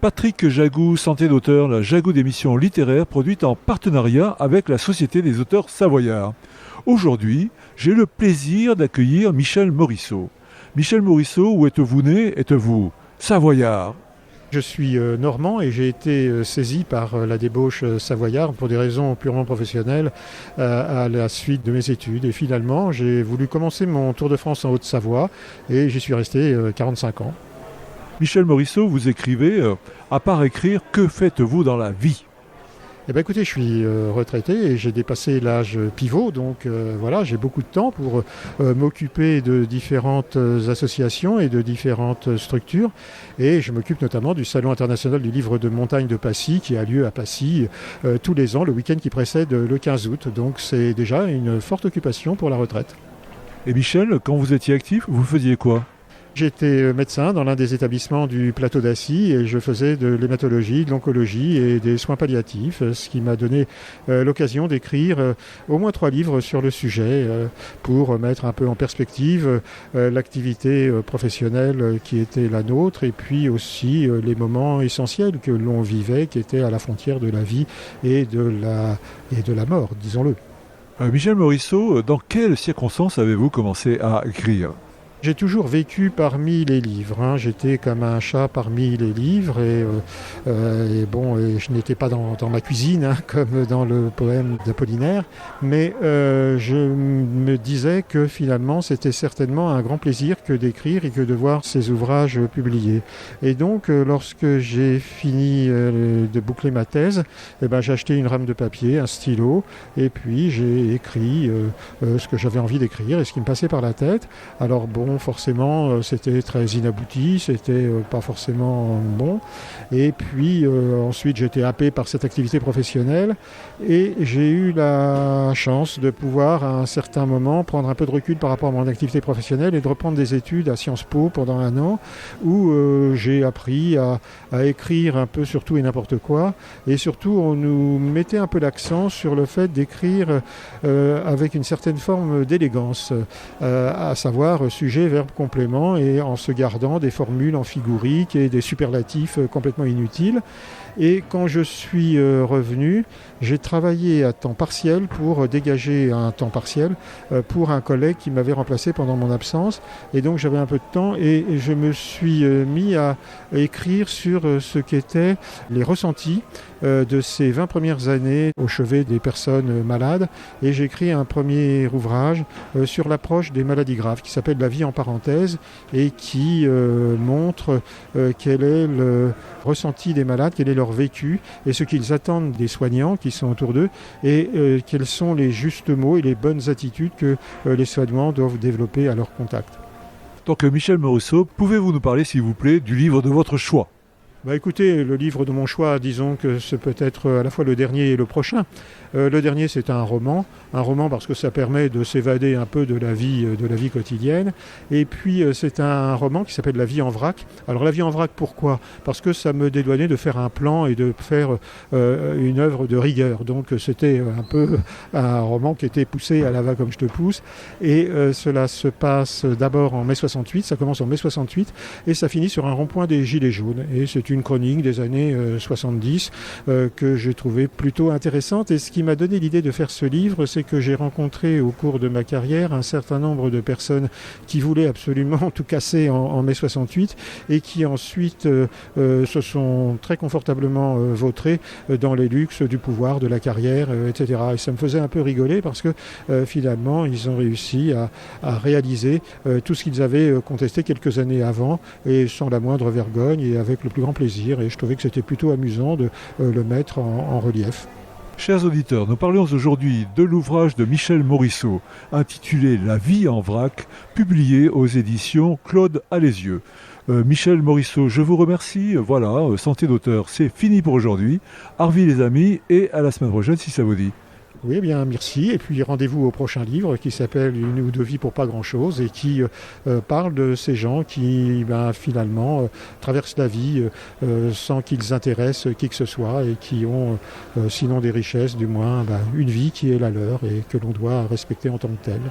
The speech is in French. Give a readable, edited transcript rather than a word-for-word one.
Patrick Jagou, santé d'auteur, la Jagou d'émissions littéraires produite en partenariat avec la Société des auteurs savoyards. Aujourd'hui, j'ai le plaisir d'accueillir Michel Morisseau. Michel Morisseau, où êtes-vous né? Êtes-vous savoyard? Je suis normand et j'ai été saisi par la débauche savoyarde pour des raisons purement professionnelles à la suite de mes études. Et finalement, j'ai voulu commencer mon Tour de France en Haute-Savoie et j'y suis resté 45 ans. Michel Morisseau, vous écrivez, à part écrire, que faites-vous dans la vie? Eh bien écoutez, je suis retraité et j'ai dépassé l'âge pivot, donc voilà, j'ai beaucoup de temps pour m'occuper de différentes associations et de différentes structures. Et je m'occupe notamment du Salon international du livre de montagne de Passy, qui a lieu à Passy tous les ans, le week-end qui précède le 15 août. Donc c'est déjà une forte occupation pour la retraite. Et Michel, quand vous étiez actif, vous faisiez quoi? J'étais médecin dans l'un des établissements du plateau d'Assy et je faisais de l'hématologie, de l'oncologie et des soins palliatifs, ce qui m'a donné l'occasion d'écrire au moins 3 livres sur le sujet pour mettre un peu en perspective l'activité professionnelle qui était la nôtre et puis aussi les moments essentiels que l'on vivait qui étaient à la frontière de la vie et de la mort, disons-le. Michel Morisseau, dans quelles circonstances avez-vous commencé à écrire? J'ai toujours vécu parmi les livres. J'étais comme un chat parmi les livres et je n'étais pas dans ma cuisine comme dans le poème d'Apollinaire, mais je me disais que finalement c'était certainement un grand plaisir que d'écrire et que de voir ces ouvrages publiés. Et donc lorsque j'ai fini de boucler ma thèse, j'ai acheté une rame de papier, un stylo et puis j'ai écrit ce que j'avais envie d'écrire et ce qui me passait par la tête. Alors forcément, c'était très inabouti, c'était pas forcément bon. Et puis ensuite, j'ai été happé par cette activité professionnelle et j'ai eu la chance de pouvoir, à un certain moment, prendre un peu de recul par rapport à mon activité professionnelle et de reprendre des études à Sciences Po pendant 1 an où j'ai appris à écrire un peu sur tout et n'importe quoi. Et surtout, on nous mettait un peu l'accent sur le fait d'écrire avec une certaine forme d'élégance, à savoir sujet, verbe, complément et en se gardant des formules amphigoriques et des superlatifs complètement inutiles. Et quand je suis revenu, j'ai travaillé à temps partiel pour dégager un temps partiel pour un collègue qui m'avait remplacé pendant mon absence. Et donc j'avais un peu de temps et je me suis mis à écrire sur ce qu'étaient les ressentis de ces 20 premières années au chevet des personnes malades. Et j'ai écrit un premier ouvrage sur l'approche des maladies graves qui s'appelle La vie en parenthèse et qui montre quel est le ressenti des malades, quel est leur vécu et ce qu'ils attendent des soignants qui sont autour d'eux et quels sont les justes mots et les bonnes attitudes que les soignants doivent développer à leur contact. Donc Michel Morisseau, pouvez-vous nous parler s'il vous plaît du livre de votre choix? Écoutez, le livre de mon choix, disons que c'est peut-être à la fois le dernier et le prochain. Le dernier, c'est un roman parce que ça permet de s'évader un peu de la vie quotidienne. Et puis, c'est un roman qui s'appelle La vie en vrac. Alors, La vie en vrac, pourquoi? Parce que ça me dédouanait de faire un plan et de faire une œuvre de rigueur. Donc, c'était un peu un roman qui était poussé à la va comme je te pousse. Et cela se passe d'abord en mai 68, ça commence en mai 68, et ça finit sur un rond-point des Gilets jaunes. Et c'est une chronique des années 70 que j'ai trouvée plutôt intéressante. Et ce qui m'a donné l'idée de faire ce livre, c'est que j'ai rencontré au cours de ma carrière un certain nombre de personnes qui voulaient absolument tout casser en mai 68 et qui ensuite se sont très confortablement vautrés dans les luxes du pouvoir, de la carrière, etc. Et ça me faisait un peu rigoler parce que finalement, ils ont réussi à réaliser tout ce qu'ils avaient contesté quelques années avant et sans la moindre vergogne et avec le plus grand plaisir. Et je trouvais que c'était plutôt amusant de le mettre en relief. Chers auditeurs, nous parlons aujourd'hui de l'ouvrage de Michel Morisseau, intitulé La vie en vrac, publié aux éditions Claude Alézieux. Michel Morisseau, je vous remercie. Voilà, Santé d'auteur, c'est fini pour aujourd'hui. Au revoir les amis et à la semaine prochaine si ça vous dit. Oui, bien, merci. Et puis rendez-vous au prochain livre qui s'appelle Une ou deux vies pour pas grand-chose et qui parle de ces gens qui, finalement, traversent la vie sans qu'ils intéressent qui que ce soit et qui ont, sinon des richesses, du moins, une vie qui est la leur et que l'on doit respecter en tant que telle.